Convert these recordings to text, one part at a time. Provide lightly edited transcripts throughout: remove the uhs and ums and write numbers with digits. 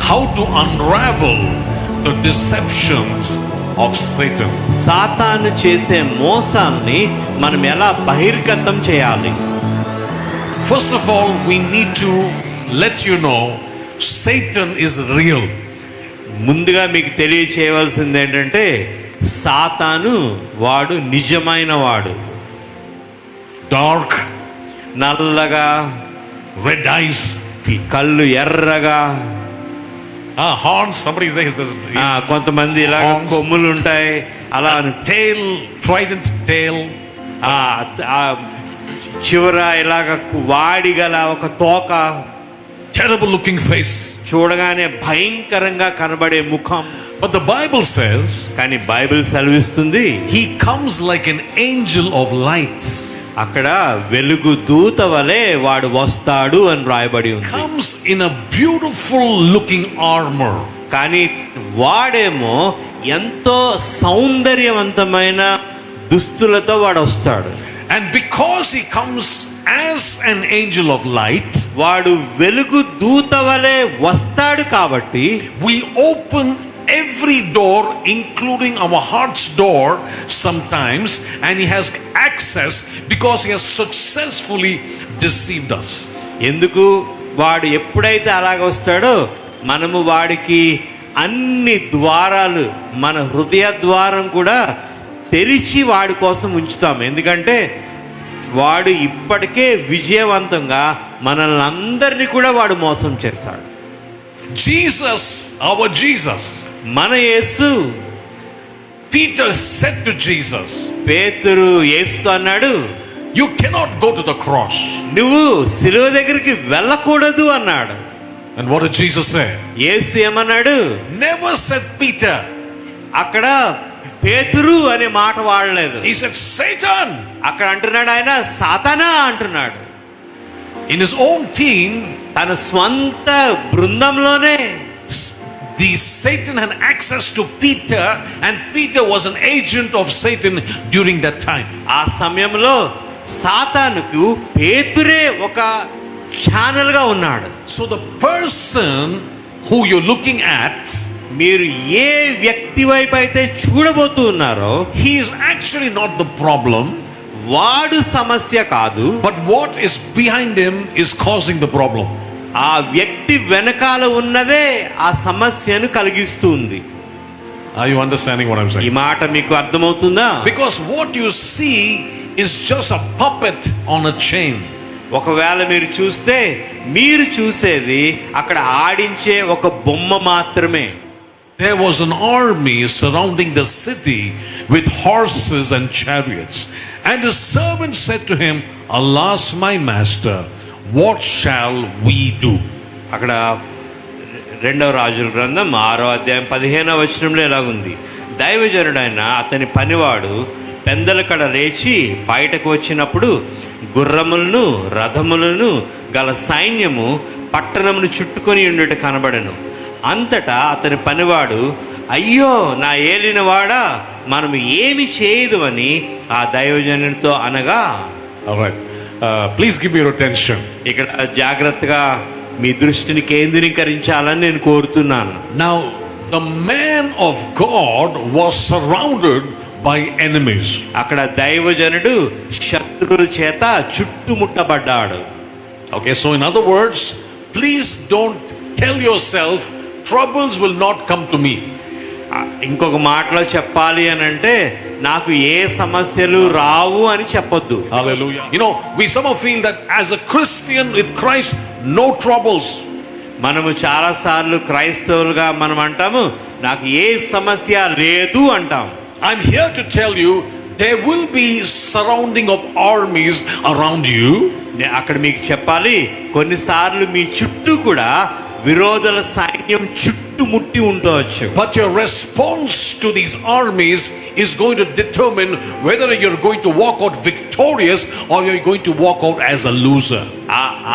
how to unravel the deceptions of Satan. సాతాను చేసే మోసాన్ని మనం ఎలా బహిర్గతం చేయాలి? First of all, we need to let you know Satan is real. ముందుగా మీకు తెలియచేయవలసింది ఏంటంటే సాతాను వాడు నిజమైన వాడు. Dark, నల్లగా, red eyes, కళ్ళు ఎర్రగా, horns. Somebody says this. కొంతమంది ఇలా కొమ్ములు ఉంటాయి, అలా tail, trident tail. చివర ఇలాగ వాడిగల ఒక తోక, terrible looking face, చూడగానే భయంకరంగా కనబడే ముఖం. but the Bible says, కానీ బైబిల్ సెలవిస్తుంది, he comes like an angel of light. అక్కడ వెలుగు దూత వలె వాడు వస్తాడు అని రాయబడి ఉంది. comes in a beautiful looking armor. కానీ వాడేమో ఎంతో సౌందర్యవంతమైన దుస్తులతో వాడు వస్తాడు. And because he comes as an angel of light, వాడు వెలుగు దూత వలె వస్తాడు కాబట్టి we open every door, including our heart's door sometimes, and he has access because he has successfully deceived us. ఎందుకు వాడు ఎప్పుడైతే అలాగ వస్తాడో మనము వాడికి అన్ని ద్వారాలు, మన హృదయ ద్వారం కూడా తెరిచి వాడి కోసం ఉంచుతాం. ఎందుకంటే వాడు ఇప్పటికే విజయవంతంగా మనల్ని అందరినీ కూడా వాడు మోసం చేస్తాడు. Jesus, our Jesus, మన యేసు, Peter said to Jesus, పేతురు యేసుతో అన్నాడు, you cannot go to the cross. నువ్వు సిలువ దగ్గరికి వెళ్ళకూడదు అన్నాడు. And what did Jesus say? యేసు ఏమన్నాడు? Never said Peter. అక్కడ పేతురు అనే మాట వాడలేదు. He said Satan. అక్కడ అంటున్నాడు ఆయన సాతానా అంటున్నాడు. In his own team, తన స్వంత బృందంలోనే the Satan had access to Peter, and Peter was an agent of Satan during that time. ఆ సమయంలో సాతానుకు పేతురే ఒక ఛానల్ గా ఉన్నాడు. So the person who you're looking at, మీరు ఏ వ్యక్తి వైపు అయితే చూడబోతూ ఉన్నారో, he is actually not the problem, వాడు సమస్య కాదు, but what is behind him is causing the problem. ఆ వ్యక్తి వెనకాల ఉన్నదే ఆ సమస్యను కలిగిస్తుంది. Are you understanding what I'm ఈ saying? మాట మీకు అర్థమవుతుందా? Because what you see is just a puppet on a chain. ఒకవేళ మీరు చూస్తే మీరు చూసేది అక్కడ ఆడించే ఒక బొమ్మ మాత్రమే. There was an army surrounding the city with horses and chariots, and his servant said to him, alas, my master, what shall we do? అక్కడ 2వ రాజుల గ్రంథం 6వ అధ్యాయం 15వ వచనంలో ఎలాగుంది, దైవజనుడైన అతని పనివాడు పెందల కడ లేచి బయటకు వచ్చినప్పుడు గుర్రములను రథములను గల సైన్యము పట్టణమును చుట్టుకొని ఉండుట కనబడెను. అంతటా అతని పనివాడు, అయ్యో నా ఏలినవాడా, మనం ఏమి చేయదు అని ఆ దైవజనునితో అనగా. All right, please give me your attention. ఇక్కడ జాగ్రత్తగా మీ దృష్టిని కేంద్రీకరించాలని నేను కోరుతున్నాను. Now the man of God was surrounded by enemies. అక్కడ దైవజనుడు శత్రువుల చేత చుట్టుముట్టబడ్డాడు. Okay, so in other words, please don't tell yourself troubles will not come to me. ఇంకొక మాటలో చెప్పాలి అని అంటే నాకు ఏ సమస్యలు రావు అని చెప్పొద్దు. Hallelujah. You know, we somehow feel that as a Christian with Christ, no troubles. మనము చాలా సార్లు క్రైస్తవులుగా మనం అంటాము, నాకు ఏ సమస్య లేదు అంటాం. I'm here to tell you there will be surrounding of armies around you. అక్కడ మీకు చెప్పాలి, కొన్నిసార్లు మీ చుట్టూ కూడా విరోధుల సైన్యం చుట్టుముట్టి ఉండవచ్చు. But your response to these armies is going to determine whether you're going to walk out victorious or you're going to walk out as a loser.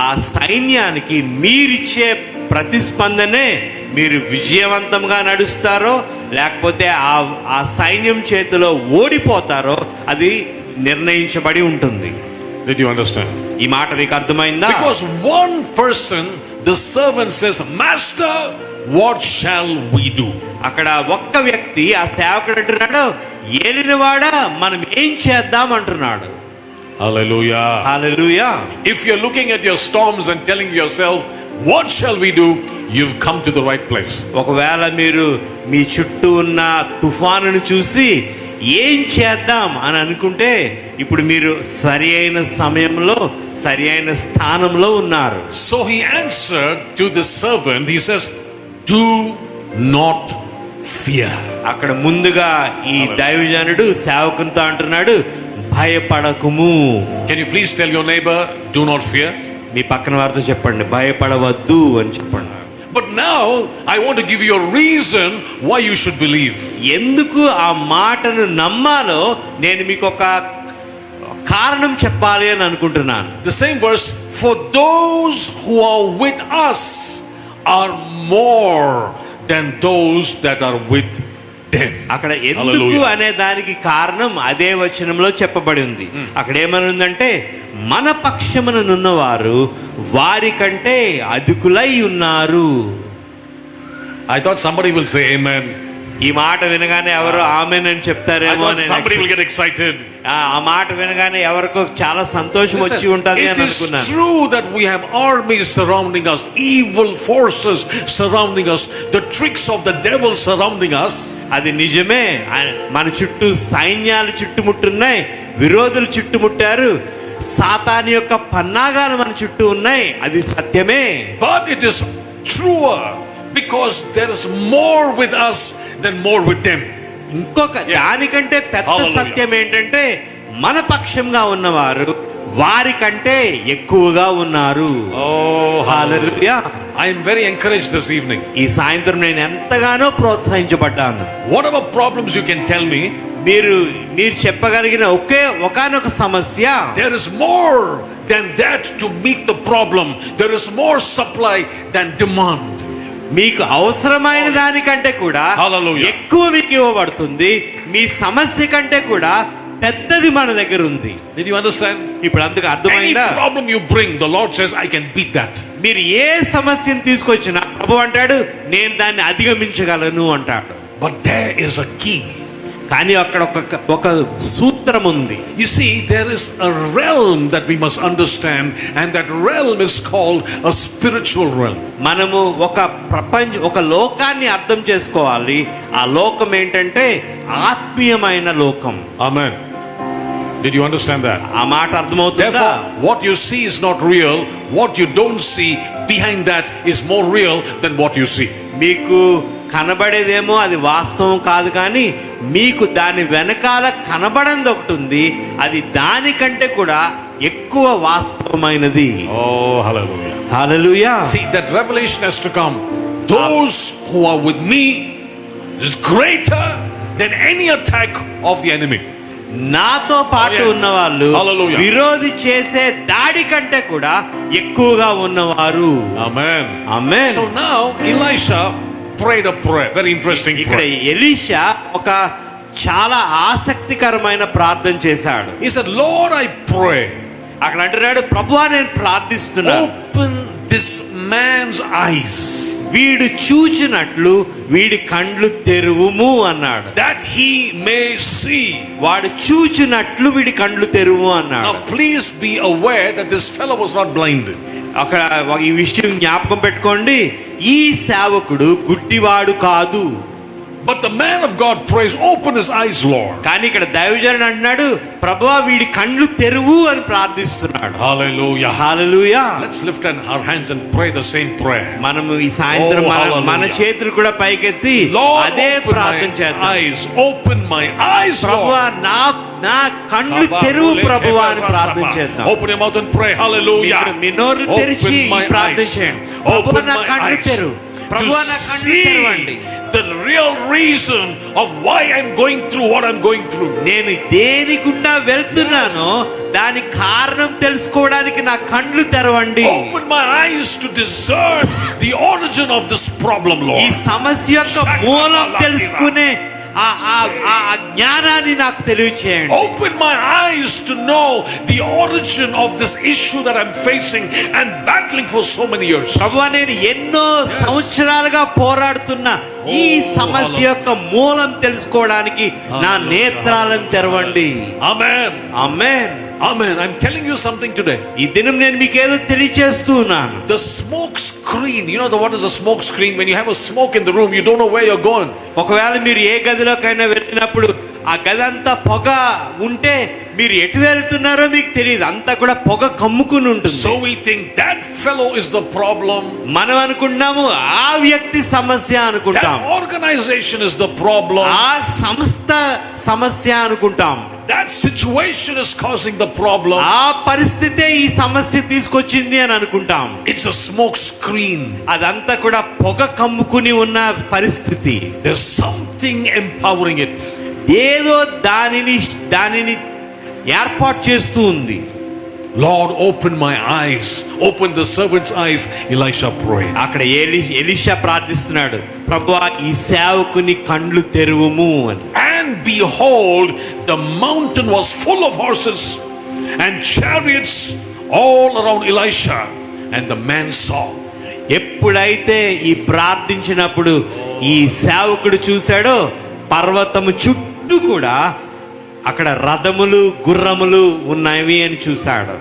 ఆ సైన్యానికి మీరిచ్చే ప్రతిస్పందనే మీరు విజయవంతంగా నడుస్తారో లేకపోతే ఆ సైన్యం చేతిలో ఓడిపోతారో అది నిర్ణయించబడి ఉంటుంది. Did you understand? ఈ మాట మీకు అర్థమైందా? Because one person, the servant says, Master, what shall we do? అక్కడ ఒక్క వ్యక్తి ఆ సేవకుడు అంటున్నాడు, ఏలినవాడా మనం ఏం చేద్దాం అంటున్నాడు. Hallelujah. Hallelujah. If you're looking at your storms and telling yourself, what shall we do? You've come to the right place. ఒకవేళ మీరు మీ చుట్టూ ఉన్న తుఫానును చూసి ఏం చేద్దాం అని అనుకుంటే ఇప్పుడు మీరు సరి అయిన సమయంలో సరి అయిన స్థానంలో ఉన్నారు. So he answered to the servant, he says, do not fear. అక్కడ ముందుగా ఈ దైవజనుడు సేవకునితో అంటున్నాడు, భయపడకుము. Can you please tell your neighbor, do not fear? మీ పక్కన వారితో చెప్పండి, భయపడవద్దు అని చెప్పండి. But now I want to give you a reason why you should believe. ఎందుకు ఆ మాటను నమ్మాలో నేను మీకు ఒక కారణం చెప్పాలి అని అనుకుంటున్నాను. The same verse, for those who are with us are more than those that are with them. అక్కడ ఎందుకు Hallelujah. అనే దానికి కారణం అదే వచనంలో చెప్పబడి ఉంది. అక్కడ ఏమని ఉందంటే, మన పక్షమునున్నవారు వారి కంటే అధికులై ఉన్నారు. I thought somebody will say amen. ఈ మాట వినగానే ఎవరు ఆమెన్ అని I చెప్తారేమో thought అని somebody will get excited. ఆ మాట వినగానే ఎవరికో చాలా సంతోషం వచ్చి Listen, ఉంటది it అని is అనుకున్నాను. true that we have armies surrounding us, evil forces surrounding us, the tricks of the devil surrounding us. అది నిజమే, మన చుట్టూ సైన్యాలు చుట్టుముట్టున్నాయి, విరోధులు చుట్టుముట్టారు, సాతాను యొక్క పన్నాగాలు మన చుట్టూ ఉన్నాయి, అది సత్యమే. But it is truer because there is more with us than more with them. ఇంకొక దానికంటే పెద్ద Hallelujah. సత్యం ఏంటంటే మన పక్షంగా ఉన్నవారు వారి కంటే ఎక్కువగా ఉన్నారు. Oh, hallelujah. I am very encouraged this evening. ఈ సాయంత్రం నేను ఎంతగానో ప్రోత్సహించబడ్డాను. Whatever problems you can tell me, మీరు చెప్పగలిగిన ఒకానొక సమస్య, there is more than that to meet the problem. There is more supply than demand. మీకు అవసరమైన దానికంటే కూడా Hallelujah. ఎక్కువ మీకు ఇవ్వబడుతుంది. మీ సమస్య కంటే కూడా పెద్దది మన దగ్గర ఉంది. Did you understand? ఇప్పుడు అందుకు Any అర్థమైందా? problem you bring, the Lord says, I can beat that. మీరు ఏ సమస్యను తీసుకొచ్చినా ప్రభు అంటాడు, నేను దాన్ని అధిగమించగలను అంటాడు. But there is a key. కానీ అక్కడ ఒక సూత్రం ఉంది. You see, there is a realm that we must understand, and that realm is called a spiritual realm. మనము ఒక లోకాన్ని అర్థం చేసుకోవాలి. ఆ లోకం ఏంటంటే ఆత్మీయమైన లోకం. Amen. Did you understand that? ఆ మాట అర్థమవుతుందా? Therefore, what you see is not real. What you don't see behind that is more real than what you see. మీకు కనబడేదేమో అది వాస్తవం కాదు, కానీ మీకు దాని వెనకాల కనబడంది ఒకటి ఉంది, అది దానికంటే కూడా ఎక్కువ వాస్తవమైనది. Oh, hallelujah. Hallelujah. See, that revelation has to come. Those who are with me is greater than any attack of the enemy. నాతో పాటు Oh, yes. ఉన్నవాళ్ళు Hallelujah. విరోధి చేసే దాడి కంటే కూడా ఎక్కువగా ఉన్నవారు. Amen. Amen. So now Elisha prayed a prayer, very interesting ఇక్కడ prayer. ఎలీషా ఒక చాలా ఆసక్తికరమైన ప్రార్థన చేశాడు. He said, Lord, I pray, అక్కడ అంటున్నాడు, ప్రభువా నేను ప్రార్థిస్తున్నాను, open this man's eyes, వీడు చూచినట్లు వీడి కండ్లు తెరువుము అన్నాడు. that he may see. వాడు చూచినట్లు వీడి కండ్లు తెరువు అన్నాడు. Now please be aware that this fellow was not blind. అక్కడ ఈ విషయం జ్ఞాపకం పెట్టుకోండి, ఈ సేవకుడు గుడ్డివాడు కాదు. But the man of God prays, open his eyes, Lord. కానీ ఇక్కడ దైవజనుడు అంటున్నాడు, ప్రభువా వీడి కండ్లు తెరువు అని ప్రార్థిస్తున్నాడు. Hallelujah. Hallelujah. Let's lift our hands and pray the same prayer. మనము ఈ సాయంత్రం Oh, hallelujah. మన చేతులు కూడా పైకెత్తి Lord, అదే open ప్రార్థన my చేద్దాం. eyes, open my eyes, ప్రభువా Lord. నా కండ్లు తెరువు ప్రభువా అని ప్రార్థన చేద్దాం. Open your mouth and pray. Hallelujah. మీ నోరు తెరిచి Open my ప్రార్థన eyes. చేయండి. ప్రభువా Open నా my కళ్ళు eyes తెరువు, to ప్రభువా నా కళ్ళు తెరవండి. see the real reason of why I'm going through what I'm going through. నేను దేని గుండా వెళ్తున్నానో దాని కారణం తెలుసుకోవడానికి నా కండ్లు తెరవండి. Open my eyes to discern the origin of this problem, ఈ Lord. సమస్య యొక్క మూలం తెలుసుకునే ఆ జ్ఞానాన్ని నాకు తెలియచేయండి. Open my eyes to know the origin of this issue that I'm facing and battling for so many years. ప్రభువా, నేను ఎన్నో సంవత్సరాలుగా పోరాడుతున్న ఈ సమస్య యొక్క మూలం తెలుసుకోవడానికి నా నేత్రాలను తెరవండి. Amen. Amen. Amen. I'm telling you something today. ఈ దినం నేను మీకు ఏదో తెలియచేస్తున్నాను. The smoke screen, you know what is a smoke screen? When you have a smoke in the room, you don't know where you're going. ఒకవేళ మీరు ఏ గదిలోకైనా వెళ్ళినప్పుడు ఆ గది అంతా పొగ ఉంటే మీరు ఎటు వెళ్తున్నారో మీకు తెలియదు, అంతా కూడా పొగ కమ్ముకుని ఉంటుంది. So we think that fellow is the problem. మనం అనుకుంటాము ఆ వ్యక్తి సమస్య అనుకుంటాం, That organization is the problem. ఆ సంస్థ సమస్య అనుకుంటాం, That situation is causing the problem. ఆ పరిస్థితే ఈ సమస్య తీసుకొచ్చింది అని అనుకుంటాం. It's a smoke screen. అదంతా కూడా పొగ కమ్ముకుని ఉన్న పరిస్థితి. There's something empowering it. ఏదో దానిని ఏర్పాటు చేస్తూ ఉంది. Lord, open my eyes. Open the servant's eyes. Elisha prayed. అక్కడ ఎలీషా ప్రార్థిస్తున్నాడు, ప్రభువా ఈ సేవకుని కండ్లు తెరువుము అని. And behold, the mountain was full of horses and chariots all around Elisha. And the man saw. ఎప్పుడైతే ఈ ప్రార్థించినప్పుడు ఈ సేవకుడు చూశాడో, పర్వతము చుట్టూ కూడా అక్కడ రథములు గుర్రములు ఉన్నవి అని చూశాడు.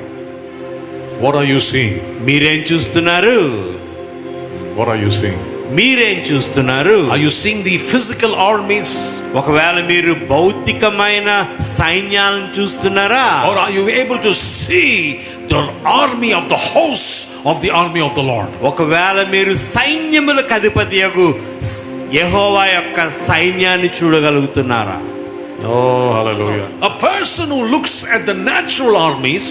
What are you seeing? మీరేం చూస్తున్నారు? What are you seeing? మీరేం చూస్తున్నారు? Are you seeing the physical armies? ఒకవేళ మీరు భౌతికమైన సైన్యాలను చూస్తున్నారా? Or are you able to see the army of the hosts of the army of the Lord? ఒకవేళ మీరు సైన్యములకు అధిపతియగు యెహోవా యొక్క సైన్యాన్ని చూడగలుగుతున్నారా? Oh, hallelujah. A person who looks at the natural armies,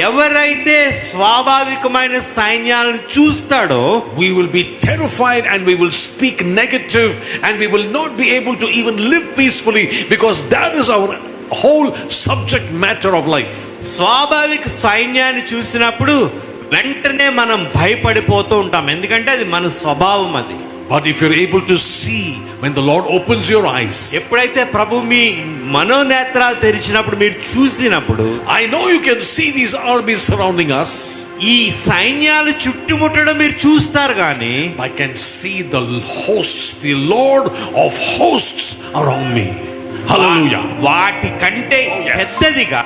ఎవరైతే స్వాభావికమైన సైన్యాలను చూస్తాడో, we will be terrified and we will speak negative and we will not be able to even live peacefully, because that is our whole subject matter of life. స్వాభావిక సైన్యాన్ని చూసినప్పుడు వెంటనే మనం భయపడిపోతూ ఉంటాం, ఎందుకంటే అది మన స్వభావం అది. But if you're able to see when the Lord opens your eyes, ఎప్పుడైతే ప్రభు మీ మనోనేత్రాలు తెరిచినప్పుడు, మీరు చూసినప్పుడు, I know you can see these armies surrounding us. ఈ సైన్యాలు చుట్టుముట్టడం మీరు చూస్తారు, కానీ I can see the hosts, the Lord of hosts around me. Hallelujah. వాటి కంటే Oh, yes. పెద్దదిగా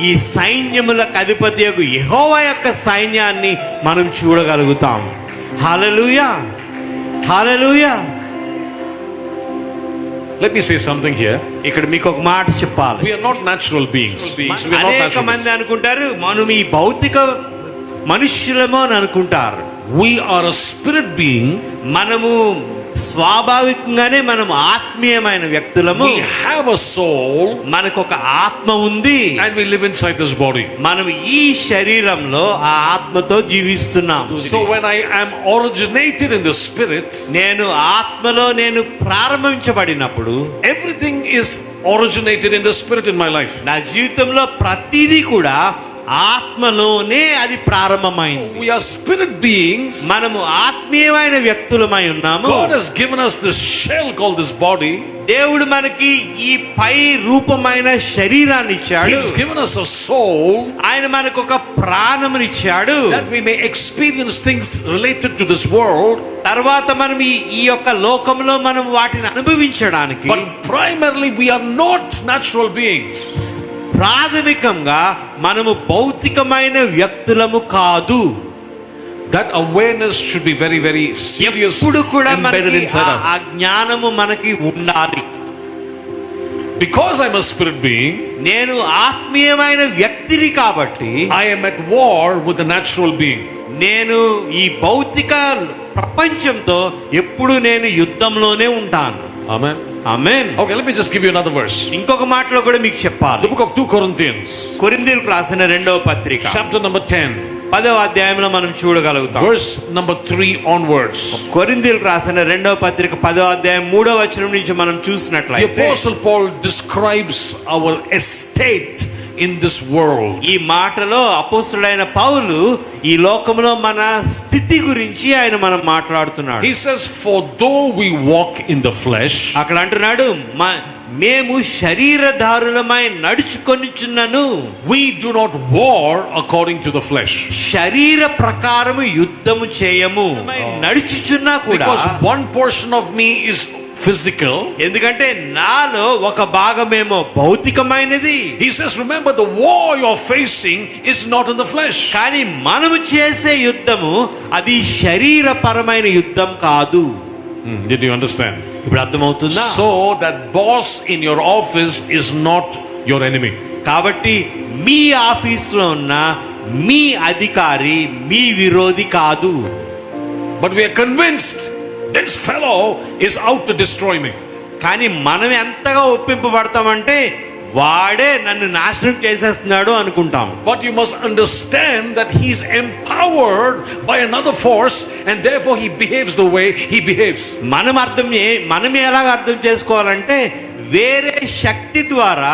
ఈ సైన్యములకు అధిపతియగు యెహోవా యొక్క సైన్యాన్ని మనం చూడగలుగుతాం. హల్లెలూయా, హల్లెలూయా. Let me say something here. ఇక్కడ మీకు ఒక మాట చెప్పాలి. We are not natural beings. We are not అనేక natural మంది అనుకుంటారు మనం ఈ భౌతిక మనుష్యులమో అని అనుకుంటారు. We are a spirit being. మనము స్వాభావికంగానే మనం ఆత్మీయమైన వ్యక్తులము. We have a soul. మనకు ఒక ఆత్మ ఉంది, And we live inside this body. మనం ఈ శరీరంలో ఆ ఆత్మతో జీవిస్తున్నాం. So when I am originated in the spirit, నేను ఆత్మలో నేను ప్రారంభించబడినప్పుడు, everything is originated in the spirit in my life. నా జీవితంలో ప్రతిదీ కూడా ఆత్మలోనే అది ప్రారంభమైంది. We are spirit beings. మనము ఆత్మీయమైన వ్యక్తులమై ఉన్నాము. God has given us this shell called this body. దేవుడు మనకి ఈ పై రూపమైన శరీరాన్ని ఇచ్చాడు. He's given us a soul ఆయన మనకు ఒక ప్రాణమునిచ్చాడు, that we may experience things related to this world. తర్వాత మనం ఈ యొక్క లోకంలో మనం వాటిని అనుభవించడానికి. But primarily we are not natural beings. ప్రాథమికంగా మనము భౌతికమైన వ్యక్తులము కాదు. That awareness should be very, very serious, ఎప్పుడు కూడా embedded మనకి inside ఆ us. జ్ఞానము మనకి ఉండాలి. Because I'm a spirit being, నేను ఆత్మీయమైన వ్యక్తిని కాబట్టి I am at war with the natural being. నేను ఈ భౌతిక ప్రపంచంతో ఎప్పుడు నేను యుద్ధంలోనే ఉంటాను. Amen. Amen. Okay, let me just give you another verse. ఇంకొక మాటలో కూడా మీకు The చెప్పాలి. book of 2 Corinthians, కొరింథీయులకు రాసిన 2వ పత్రిక chapter number 10, 10వ అధ్యాయంలో మనం చూడగలుగుతాం. verse number 3 onwards. కొరింథీయులకు రాసిన 2వ పత్రిక 10వ అధ్యాయం 3వ వచనం నుంచి మనం The చూసినట్లయితే, apostle Paul describes our estate in this world. ఈ మాటలో అపోస్తలుడైన పౌలు ఈ లోకంలో మన స్థితి గురించి ఆయన మనం మాట్లాడుతున్నాడు. He says, for though we walk in the flesh, అక్కడ అంటున్నాడు, మేము శరీరధారులమై నడుచుకొనిచున్నను, we do not war according to the flesh. శరీర ప్రకారము యుద్ధము చేయము. నడుచుచున్నా కూడా, because one portion of me is physical, ఎందుకంటే నాలో ఒక భాగమేమో భౌతికమైనది. he says, remember the war you're facing is not in the flesh. కానీ మనము చేసే యుద్ధము అది శరీరపరమైన యుద్ధం కాదు. Did you understand? ఇప్పుడు అర్థమవుతుందా? So that boss in your office is not your enemy. కాబట్టి మీ ఆఫీసులో ఉన్న మీ అధికారి మీ విరోధి కాదు. But we are convinced this fellow is out to destroy me. కానీ మనం ఎంతగా ఒప్పింపబడతామంటే వాడే నన్ను నాశనం చేసేస్తున్నాడు అనుకుంటాం. But you must understand that he is empowered by another force and therefore he behaves the way he behaves. మనం ఎలాగ అర్థం చేసుకోవాలంటే వేరే శక్తి ద్వారా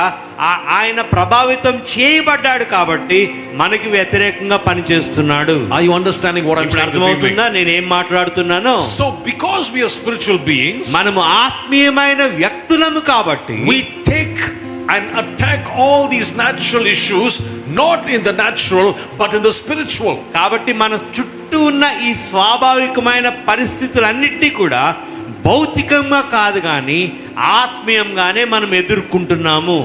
ఆయన ప్రభావితం చేయబడ్డాడు కాబట్టి మనకి వ్యతిరేకంగా పనిచేస్తున్నాడు. Are you understanding what I'm saying? అర్థమవుతుందా నేనేం మాట్లాడుతున్నానో? So because we are spiritual beings, మనము ఆత్మీయమైన వ్యక్తులము కాబట్టి we take and attack all these natural issues not in the natural but in the spiritual. కాబట్టి మన చుట్టూ ఉన్న ఈ స్వాభావికమైన పరిస్థితులన్నిటినీ కూడా భౌతికంగా కాదు కానీ ఆత్మీయంగానే మనం ఎదుర్కొంటున్నాము.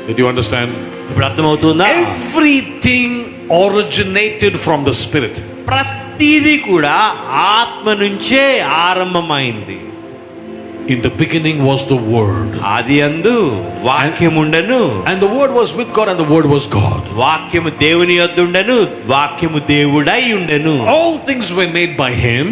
Did you understand? ఇప్పుడు అర్థమవుతుందా? Everything originated from the spirit. ప్రతిదీ కూడా ఆత్మ నుంచే ఆరంభమైంది. In the beginning was the word, ఆదియందు వాక్యము ఉండెను, and the word was with God and the word was God. వాక్యము దేవుని యొద్ద ఉండెను, వాక్యము దేవుడై ఉండెను. All things were made by him,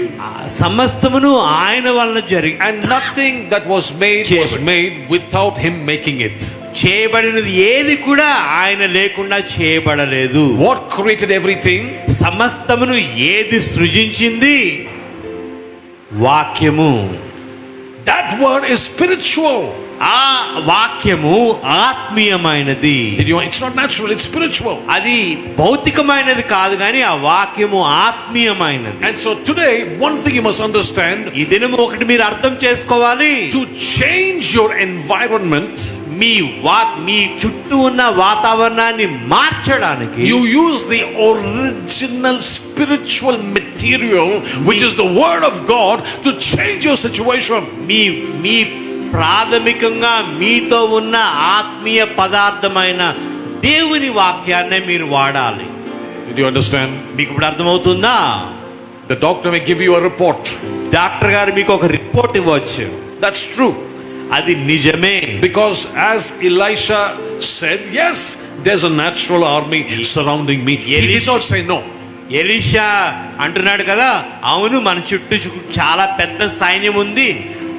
సమస్తమును ఆయన వలన జరిగి, and nothing that was made without him making it. చేయబడినది ఏది కూడా ఆయన లేకుండా చేయబడలేదు. What created everything? సమస్తమును ఏది సృజించింది? వాక్యము. That word is spiritual. ఆ వాక్యము ఆత్మీయమైనది. It's not natural, it's spiritual. అది భౌతికమైనది కాదు కానీ ఆ వాక్యము ఆత్మీయమైనది. And so today one thing you must understand, ఈ దినము ఒకటి మీరు అర్థం చేసుకోవాలి. to change your environment, మీ చుట్టూ ఉన్న వాతావరణాన్ని మార్చడానికి you use the original spiritual material which is the word of God to change your situation. మీ ప్రాథమికంగా మీతో ఉన్న ఆత్మీయ పదార్థమైన దేవుని వాక్యాన్ని మీరు వాడాలి. Did you understand? మీకు ఇప్పుడు అర్థమవుతుందా? The doctor may give you a report. Doctor గారు మీకు ఒక రిపోర్ట్ ఇవ్వచ్చు. That's true. అది నిజమే. Because as Elisha said, yes, there's a natural army surrounding me. He did not say no. Elisha అంటున్నాడు కదా, అవును మన చుట్టూ చాలా పెద్ద సైన్యం ఉంది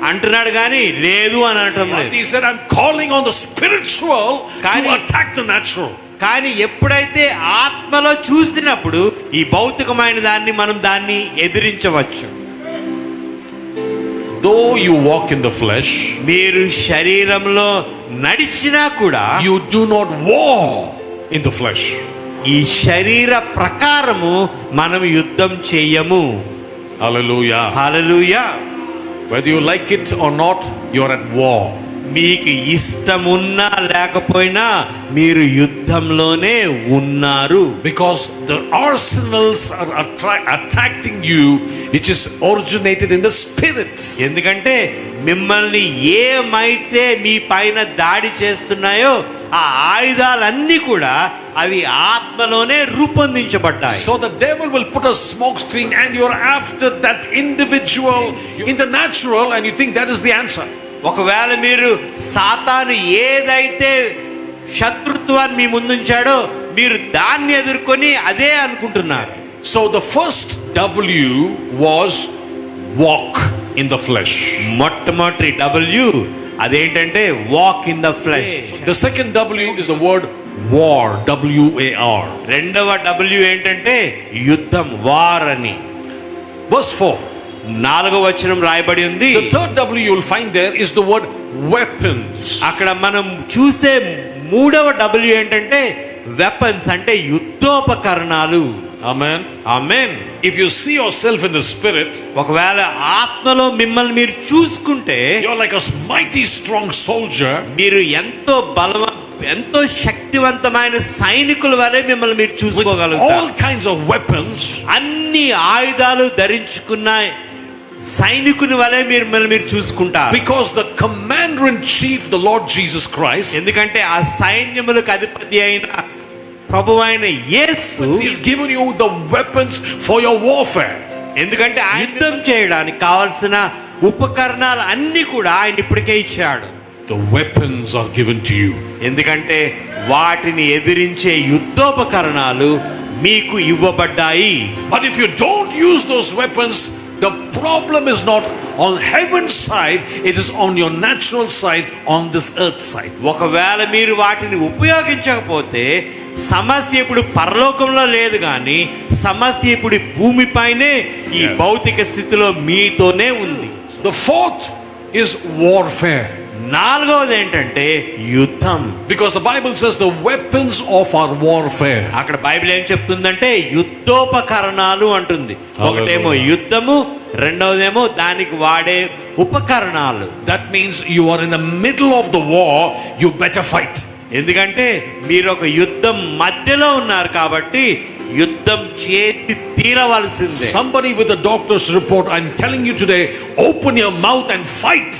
అంటున్నాడు కానీ లేదు అని అనటం లేదు. He said, I'm calling on the spiritual to attack the natural. కానీ ఎప్పుడైతే ఆత్మలో చూసినప్పుడు ఈ భౌతికమైన దాన్ని ఎదిరించవచ్చు. Though you walk in the flesh, మీరు శరీరంలో నడిచినా కూడా you do not war in the flesh. ఈ శరీర ప్రకారము మనం యుద్ధం చేయము. Hallelujah. Hallelujah. Whether you like it or not, you are at war. మీకు ఇష్టమున్నా లేకపోయినా మీరు యుద్ధంలోనే ఉన్నారు. Because the arsenals are attracting you, which is originated in the spirit. ఎందుకంటే మిమ్మల్ని ఏమైతే మీ పైన దాడి చేస్తున్నాయో ఆ ఆయుధాలన్నీ కూడా అవి ఆత్మలోనే రూపొందించబడ్డాయి. So the devil will put a smoke screen and you're after that individual in the natural and you think that is the answer. ఒకవేళ మీరు సాతాను ఏదైతే శత్రుత్వాన్ని మీ ముందుంచాడో మీరు దాన్ని ఎదుర్కొని అదే అనుకుంటున్నారు. So the first W was walk in the flesh. మొట్టమొదటి W అదేంటంటే walk in the flesh. The second W is the word war, WAR. రెండవ W ఏంటంటే యుద్ధం, వార్ అని. Verse 4. 4వ వచనం రాయబడి ఉంది. The third W you will find there is the word weapons. అక్కడ మనం చూసే 3వ W ఏంటంటే వెపన్స్ అంటే యుద్ధోపకరణాలు. Amen. Amen. If you see yourself in the spirit, ఒకవేళ ఆత్మలో మిమ్మల్ని మీరు చూసుకుంటే you're like a mighty strong soldier. మీరు ఎంతో శక్తివంతమైన సైనికుల వలె మిమ్మల్ని మీరు With చూసుకోగలుగుతారు. all kinds of weapons. అన్ని ఆయుధాలు ధరించుకున్న సైనికుని వలె మీరు చూసుకుంటారు. Because the commander in chief, the Lord Jesus Christ, ఎందుకంటే ఆ సైన్యములకు అధిపతి అయిన ప్రభువైన యేసు He's given you the weapons for your warfare. ఎందుకంటే ఆయన యుద్ధం చేయడానికి కావాల్సిన ఉపకరణాలు అన్ని కూడా ఆయన ఇప్పటికే ఇచ్చాడు. The weapons are given to you. ఎందుకంటే వాటిని ఎదిరించే యుద్ధోపకరణాలు మీకు ఇవ్వబడ్డాయి. But if you don't use those weapons, the problem is not on heaven's side, it is on your natural side, on this earth side. ఒకవేళ మీరు వాటిని ఉపయోగించకపోతే సమస్య ఇప్పుడు పరలోకంలో లేదు, కానీ సమస్య ఇప్పుడు భూమిపైనే ఈ భౌతిక స్థితిలో మీతోనే ఉంది. The fourth is warfare. నాలుగవది ఏంటంటే యుద్ధం. Because the Bible says the weapons of our warfare. అక్కడ బైబిల్ ఏం చెప్తుందంటే యుద్ధోపకరణాలు అంటుంది. ఒకటేమో యుద్ధము, రెండవదేమో దానికి వాడే ఉపకరణాలు. That means you are in the middle of the war, you better fight. ఎందుకంటే మీరు ఒక యుద్ధం మధ్యలో ఉన్నారు కాబట్టి యుద్ధం చేసి తీరవలసిందే. Somebody with a doctor's report, I'm telling you today, open your mouth and fight.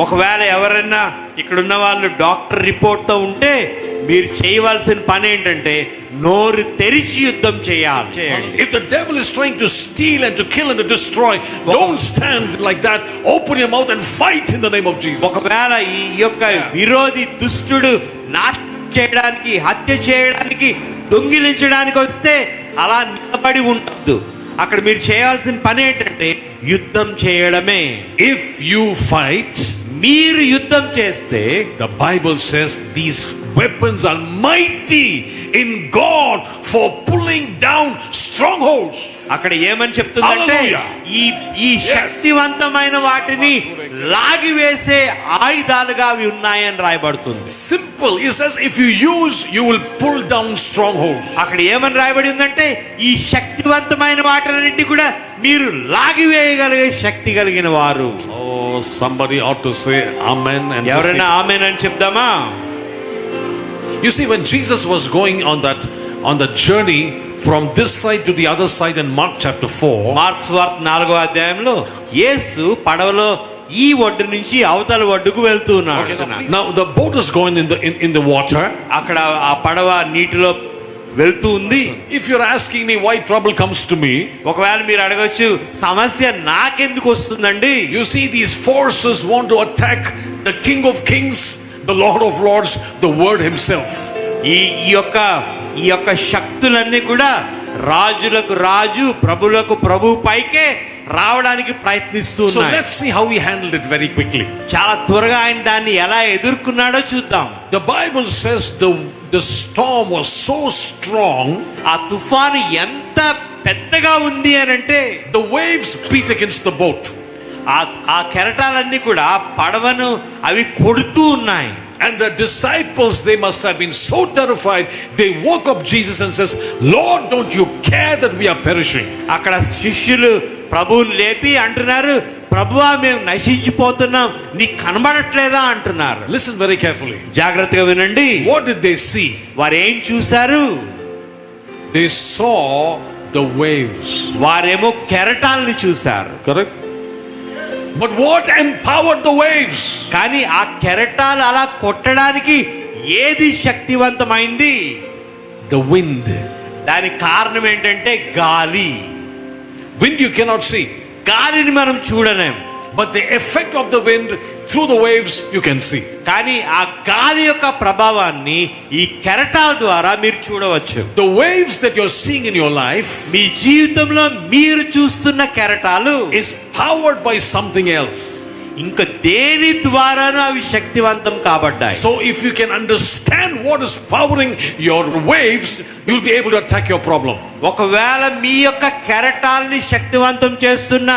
ఒకవేళ ఎవరైనా ఇక్కడ ఉన్న వాళ్ళు డాక్టర్ రిపోర్ట్తో ఉంటే మీరు చేయవలసిన పని ఏంటంటే నోరు తెరిచి యుద్ధం చేయాలి. If the devil is trying to steal and to kill and to destroy, don't stand like that. Open your mouth and fight in the name of Jesus. ఒకవేళ ఈ యొక్క విరోధి దుష్టుడు నాశనం చేయడానికి, హత్య చేయడానికి, దొంగిలించడానికి వస్తే అలా నిలబడి ఉండద్దు. అక్కడ మీరు చేయాల్సిన పని ఏంటంటే యుద్ధం చేయడమే. If you fight, మీరు యుద్ధం చేస్తే the Bible says these weapons are mighty in God for pulling down strongholds. అక్కడ ఏమని చెప్తుందంటే ఈ శక్తివంతమైన వాటిని లాగివేసే ఆయుధాలుగా అవి ఉన్నాయని రాయబడుతుంది. Simple. It says if you use, you will pull down strongholds. అక్కడ ఏమని రాయబడి ఉందంటే ఈ శక్తివంతమైన వాటిని కూడా మీరు లాగివేయగలిగే శక్తి కలిగిన వారు. Oh, somebody ought to say amen. And ఎవరైనా ఆమేన్ అని చెప్దామా? You see, when Jesus was going on the journey from this side to the other side in Mark chapter 4, mark సువార్త 4వ అధ్యాయంలో యేసు పడవలో ఈ ఒడ్డు నుంచి అవతల ఒడ్డుకు వెళ్తూ ఉన్నాడు. now the boat is going in the water. అక్కడ ఆ పడవ నీటిలో వెళ్తూ ఉంది. If you're asking me why trouble comes to me, ఒకవేళ మీరు అడగొచ్చు సమస్య నాకెందుకు వస్తుందండి? you see, these forces want to attack the King of Kings, the Lord of Lords, the Word Himself. ఈ యొక్క శక్తులన్నీ కూడా రాజులకు రాజు, ప్రభులకు ప్రభు పైకే రావడానికి ప్రయత్నిస్తూ So ఉన్నాయి. let's see how He handled it very quickly. చాలా త్వరగా ఆయన దాన్ని ఎలా ఎదుర్కొన్నాడో చూద్దాం. The Bible says the storm was so strong, ఆ తుఫాను ఎంత పెద్దగా ఉంది అని అంటే the waves beat against the boat. ఆ కెరటాలన్నీ కూడా పడవను అవి కొడుతూ ఉన్నాయి. And the disciples, they must have been so terrified, they woke up Jesus and says, Lord, don't you care that we are perishing? అక్కడ శిష్యులు ప్రభువుని లేపి అంటున్నారు, ప్రభువా మేము నశించిపోతున్నాం, నీకు కనబడట్లేదా అంటున్నారు. Listen very carefully. జాగ్రత్తగా వినండి. What did they see? వారు ఏం చూశారు? They saw the waves. వారేమో కెరటాలను చూశారు. Correct? But what empowered the waves? కానీ ఆ కెరటాలు అలా కొట్టడానికి ఏది శక్తివంతమైంది? The wind. దానికి కారణం ఏంటంటే గాలి. Wind you cannot see, గాలిని మనం చూడలేం, but the effect of the wind through the waves you can see. కానీ ఆ గాలి యొక్క ప్రభావాన్ని ఈ కెరటాల ద్వారా మీరు చూడవచ్చు. The waves that you're seeing in your life మీ జీవితంలో మీరు చూస్తున్న కెరటాలు is powered by something else. ఇంకా దేని ద్వారానూ అవి శక్తివంతం కాబడ్డాయి. So if you can understand what is powering your waves, you'll be able to attack your problem. ఒకవేళ మీ యొక్క కెరటాల్ని శక్తివంతం చేస్తున్న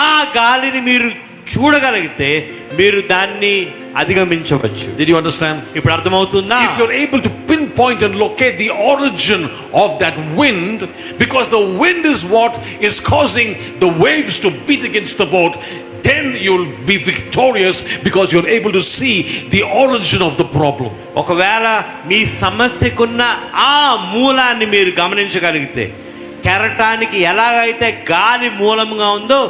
ఆ గాలిని మీరు చూడగలిగితే మీరు దాన్ని అధిగమించవచ్చు. Did you understand? ఇప్పుడు అర్థమవుతుందా? If you're able to pinpoint and locate the origin of that wind, because the wind is what is causing the waves to beat against the boat, then you'll be victorious because you're able to see the origin of the problem. ఒకవేళ మీ సమస్యకున్న ఆ మూలాన్ని మీరు గమనించగలిగితే, కెరటానికి ఎలాగైతే గాలి మూలంగా ఉందో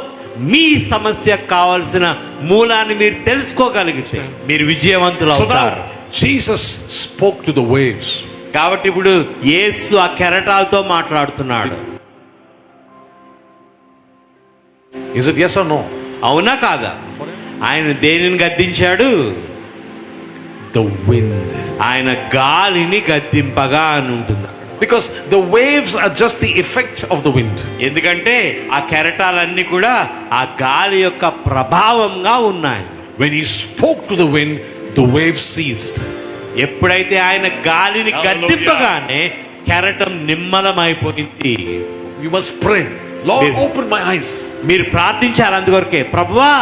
మీ సమస్యకు కావాల్సిన మూలాన్ని మీరు తెలుసుకోగలిగితే మీరు విజయవంతులు So అవుతారు. now Jesus spoke to the waves. కాబట్టి ఇప్పుడు యేసు ఆ కెరటాలతో మాట్లాడుతున్నాడు. Is it yes or no? అవునా కాదా? ఆయన దేనిని గద్దించాడు? The wind. ఆయన గాలిని గద్దింపగా అని ఉంటుంది. Because the waves are just the effect of the wind. ఎందుకంటే ఆ కెరటాలన్నీ కూడా ఆ గాలి యొక్క ప్రభావంగా ఉన్నాయి. When he spoke to the wind, the waves ceased. ఎప్పుడైతే ఆయన గాలిని గద్దింపగానే కెరటం నిమ్మలమైపోయింది. You must pray. Lord, Yes. open my eyes. మీరు ప్రార్థించాలి అందుకొరకే, ప్రభువా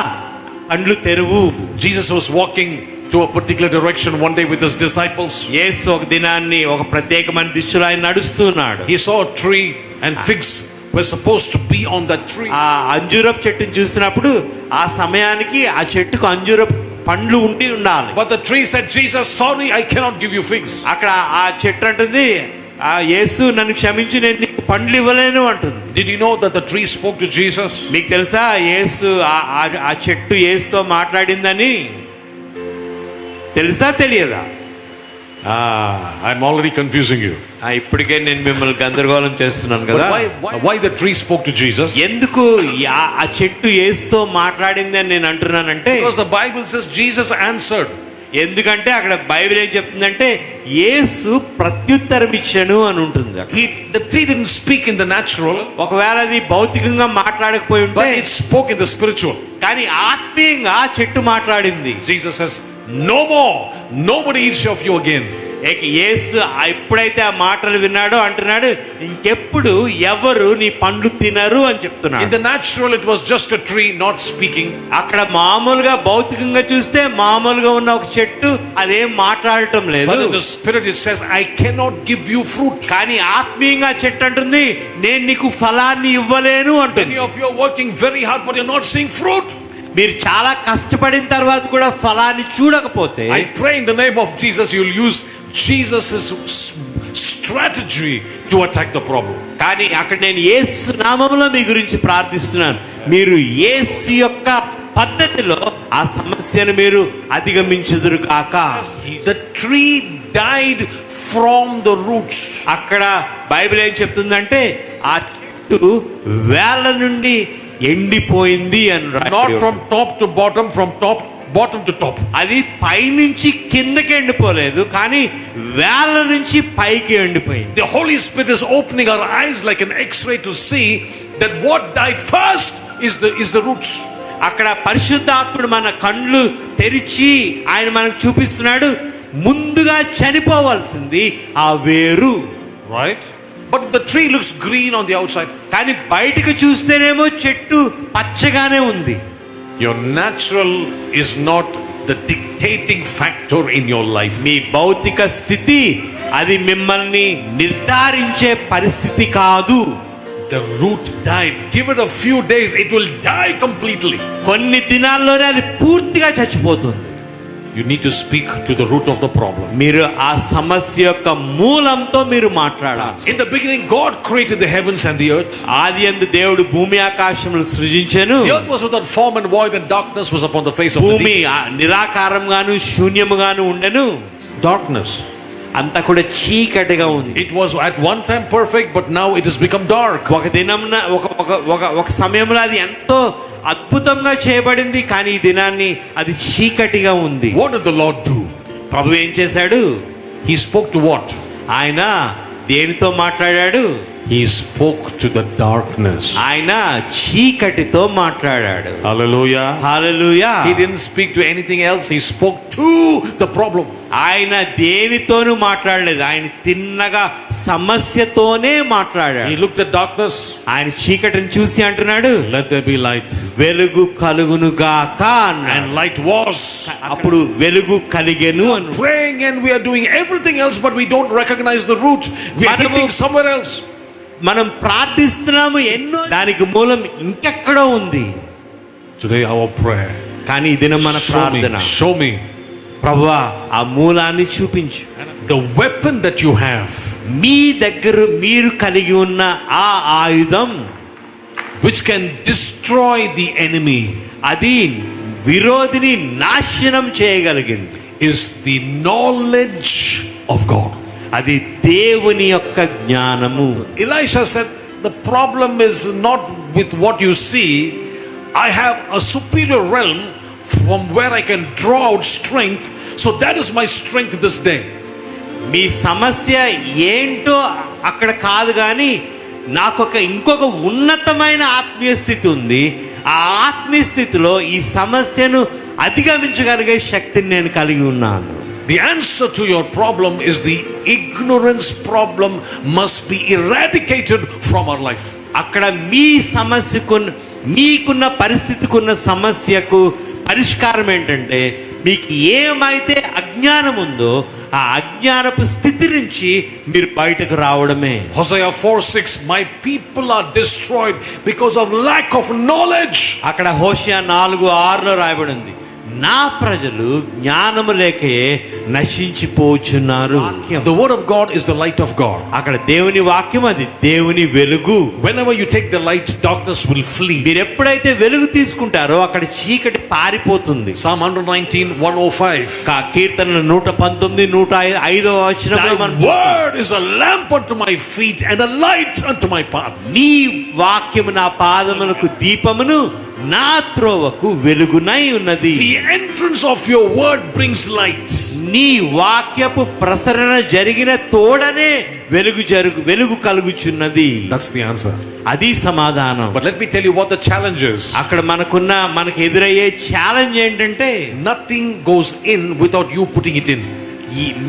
కళ్ళు తెరువు. Jesus was walking to a particular direction one day with his disciples. యేసు ఒక దినాన్ని ఒక ప్రత్యేకమైన దిశలో ఆయన నడుస్తున్నాడు. He saw a tree and figs were supposed to be on that tree. ఆ అంజూరపు చెట్టుని చూసినప్పుడు ఆ సమయానికి ఆ చెట్టుకు అంజూరపు పండ్లు ఉండి ఉండాలి. But the tree said, Jesus, sorry, I cannot give you figs. అక్కడ ఆ చెట్టు అంటుంది, ఆ యేసు నన్ను క్షమించి నేను నీకు పండ్లు ఇవ్వలేను అంటుంది. Did you know that the tree spoke to Jesus? మీకు తెలుసా యేసు ఆ చెట్టు యేసుతో మాట్లాడిందని? తెలుసా తెలియదా? I'm already confusing you. ఇప్పటికే నేను మిమ్మల్ని గందరగోళం చేస్తున్నాను కదా. But why the tree spoke to Jesus? ఎందుకు ఆ చెట్టు యేసుతో మాట్లాడింది అని నేను అంటున్నానంటే, Because the Bible says Jesus answered. ఎందుకంటే అక్కడ బైబిల్ ఏం చెప్తుందంటే యేసు ప్రత్యుత్తరం ఇచ్చాను అని ఉంటుంది. The tree didn't speak in the natural, ఒకవేళ అది భౌతికంగా మాట్లాడకపోయి ఉంటే, but it spoke in the spiritual. కానీ ఆత్మీయంగా చెట్టు మాట్లాడింది. Jesus says, no more, nobody eats of you again. యేసు ఎప్పుడైతే ఆ మాటలు విన్నాడో అంటున్నాడు, ఇంకెప్పుడు ఎవరు నీ పండ్లు తినరు అని చెప్తున్నాడు. In the natural it was just a tree not speaking. అక్కడ మామూలుగా భౌతికంగా చూస్తే మామూలుగా ఉన్న ఒక చెట్టు అదేం మాట్లాడటం లేదు. But in the spirit it says, I cannot give you fruit. కానీ ఆత్మీయంగా చెట్టు అంటుంది, నేను నీకు ఫలాన్ని ఇవ్వలేను అంటుంది. Many of you are working very hard but you're not seeing fruit. మీరు చాలా కష్టపడిన తర్వాత కూడా ఫలాన్ని చూడకపోతే, I pray in the name of Jesus you'll use Jesus' strategy to attack the problem. కానీ అక్కడ నేను యేసు నామములో మీ గురించి ప్రార్థిస్తున్నాను, మీరు యేసు యొక్క పద్ధతిలో ఆ సమస్యను మీరు అధిగమించుదురు కాక. The tree died from the roots. అక్కడ బైబిల్ ఏం చెప్తుందంటే ఆ చెట్టు వేళ్ళ నుండి ఎండిపోయింది అని Not from top to bottom, from bottom to top. అది పైనుంచి కిందకి ఎండిపోలేదు, కానీ వేళ్ళ నుంచి పైకి ఎండిపోయింది. The Holy Spirit is opening our eyes like an X-ray to see that what died first is the roots. అక్కడ పరిశుద్ధాత్ముడు మన కళ్ళు తెరిచి ఆయన మనకు చూపిస్తున్నాడు, ముందుగా చనిపోవాల్సింది ఆ వేరు. Right? But the tree looks green on the outside. కానీ బయటకు చూస్తేనేమో చెట్టు పచ్చగానే ఉంది. Your natural is not the dictating factor in your life. మీ భౌతిక స్థితి అది మిమ్మల్ని నిర్ధారించే పరిస్థితి కాదు. The root died. Give it a few days, it will die completely. కొన్ని దినాల్లోనే అది పూర్తిగా చచ్చిపోతుంది. You need to speak to the root of the problem. మీరు ఆ సమస్య యొక్క మూలంతో మీరు మాట్లాడాలి. In the beginning, God created the heavens and the earth. ఆదియందు దేవుడు భూమి ఆకాశములను సృజించెను. The earth was without form and void, and darkness was upon the face of the భూమి deep. నిరాకారంగాను శూన్యముగాను ఉండెను. Darkness. అంతా కూడా చీకటిగా ఉంది. It was at one time perfect, but now it has become dark. ఒక దినంన ఒక సమయంలో అది ఎంతో అద్భుతంగా చేయబడింది, కానీ ఈ దినాన్ని అది చీకటిగా ఉంది. What did the Lord do? ప్రభు ఏం చేశాడు? He spoke to what? ఆయన దేనితో మాట్లాడాడు? He spoke to the darkness. ఆయన చీకటితో మాట్లాడాడు. Hallelujah. Hallelujah. He didn't speak to anything else. He spoke to the problem. ఆయన దేనితోనూ మాట్లాడలేదు, ఆయన తిన్నగా సమస్యతోనే మాట్లాడాడు. He looked at darkness. ఆయన చీకటిని చూసి అంటున్నాడు, Let there be light. వెలుగు కలుగును గాక అన్నాడు. And light was. అప్పుడు వెలుగు కలిగెను అన్నాడు. Praying and we are doing everything else, but we don't recognize the root. We are hitting somewhere else. మనం ప్రార్థిస్తున్నాము ఎన్నో, దానికి మూలం ఇంకెక్కడో ఉంది. Today our prayer. కానీ ఈ దినం మన ప్రార్థన, Show me. ప్రభువా ఆ మూలాన్ని చూపించు. The weapon that you have, మీ దగ్గర మీరు కలిగి ఉన్న ఆ ఆయుధం, which can destroy the enemy, అది విరోధిని నాశనం చేయగలిగింది, is the knowledge of God. అది దేవుని యొక్క జ్ఞానము. Elisha said, the problem is not with what you see. I have a superior realm from where I can draw out strength. So that is my strength this day. మీ సమస్య ఏంటో అక్కడ కాదు, కానీ నాకు ఇంకొక ఉన్నతమైన ఆత్మీయ స్థితి ఉంది. ఆ ఆత్మీయ స్థితిలో ఈ సమస్యను అధిగమించగలిగే శక్తిని నేను కలిగి ఉన్నాను. The answer to your problem is the ignorance problem must be eradicated from our life. అక్కడ మీ సమస్యకు, మీకున్న పరిస్థితికున్న సమస్యకు పరిష్కారం ఏంటంటే, మీకు ఏమైతే అజ్ఞానం ఉందో ఆ అజ్ఞానపు స్థితి నుంచి మీరు బయటకు రావడమే. Hosea 4:6, my people are destroyed because of lack of knowledge. అక్కడ హోషేయ 4:6 రాయబడి ఉంది, నా ప్రజలు జ్ఞానము లేకే నశించిపోచున్నారు. The word of God is the light of God. అక్కడ దేవుని వాక్యం, అది దేవుని వెలుగు. Whenever you take the light, darkness will flee. మీరు ఎప్పుడైతే వెలుగు తీసుకుంటారో అక్కడ చీకటి పారిపోతుంది. Psalm 119:105. కీర్తనలు 119, 105 వచనంలో Thy word is a lamp unto my feet and a light unto my path. నీ వాక్యము నా పాదములకు దీపమును, నా త్రోవకు వెలుగునై ఉన్నది. The entrance of your word brings light. నీ వాక్యపు ప్రసరణ జరిగిన తోడనే వెలుగు కలుగుచున్నది. That's the answer. అది సమాధానం. But let me tell you what the challenge is. అక్కడ మనకు ఎదురయ్యే ఛాలెంజ్ ఏంటంటే, Nothing goes in without you putting it in.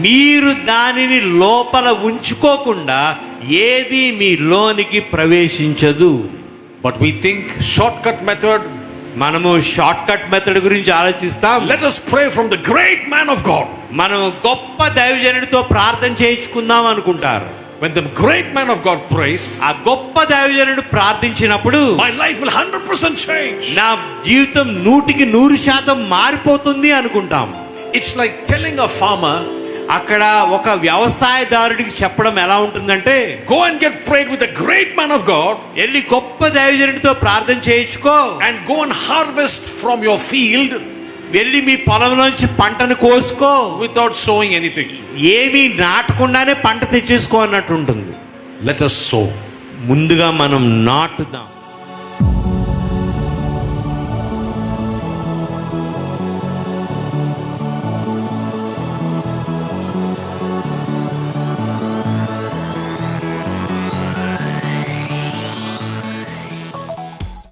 మీరు దానిని లోపల ఉంచుకోకుండా ఏది మీ లోనికి ప్రవేశించదు. But we think shortcut method. మనము షార్ట్ కట్ మెథడ్ గురించి ఆలోచిస్తాం. Let us pray from the great man of God. మనం గొప్ప దైవజనుడితో ప్రార్థన చేయించుకుందాం అనుకుంటారు. When the great man of God prays, ఆ గొప్ప దైవజనుడు ప్రార్థించినప్పుడు my life will 100% change. నా జీవితం 100% మారిపోతుంది అనుకుంటాం. It's like telling a farmer, అక్కడ ఒక వ్యవసాయదారుడికి చెప్పడం ఎలా ఉంటుందంటే, go and get prayed with the great man of God, వెళ్ళి గొప్ప దైవజనుడితో ప్రార్థన చేయించుకో, and go and harvest from your field, వెళ్ళి మీ పొలంలోంచి పంటను కోసుకో, without sowing anything. ఏమీ నాటకుండానే పంట తెచ్చేసుకో అన్నట్టు ఉంటుంది. Let us sow. ముందుగా మనం నాటుదాం.